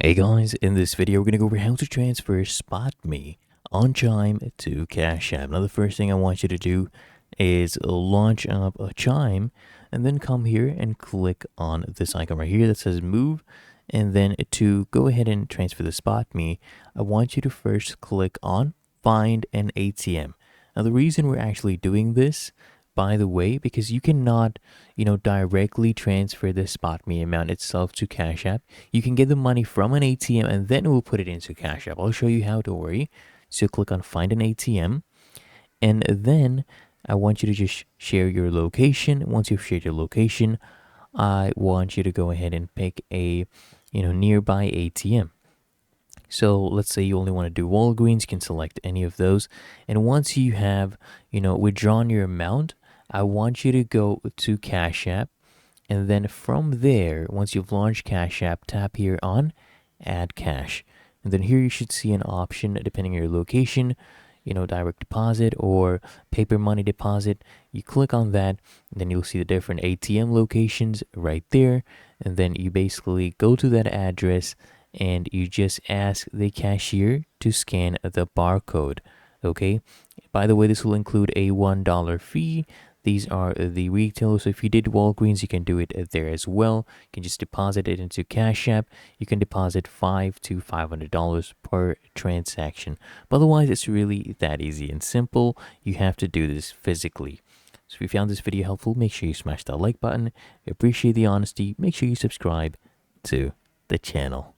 Hey guys, in this video we're going to go over how to transfer Spot Me on Chime to Cash App. Now the first thing I want you to do is launch up a Chime and then come here and click on this icon right here that says move, and then to go ahead and transfer the Spot Me, I want you to first click on find an ATM. Now the reason we're actually doing this, by the way, because you cannot directly transfer the Spot Me amount itself to Cash App. You can get the money from an ATM and then we'll put it into Cash App. I'll show you how, don't worry. So click on find an ATM, and then I want you to just share your location. Once you've shared your location, I want you to go ahead and pick a nearby ATM. So let's say you only want to do Walgreens, you can select any of those. And once you have, withdrawn your amount, I want you to go to Cash App. And then from there, once you've launched Cash App, tap here on Add Cash. And then here you should see an option depending on your location, direct deposit or paper money deposit. You click on that, and then you'll see the different ATM locations right there. And then you basically go to that address and you just ask the cashier to scan the barcode. Okay. By the way, this will include a $1 fee. These are the retailers. So if you did Walgreens, you can do it there as well. You can just deposit it into Cash App. You can deposit $5 to $500 per transaction. But otherwise, it's really that easy and simple. You have to do this physically. So if you found this video helpful, make sure you smash that like button. We appreciate the honesty. Make sure you subscribe to the channel.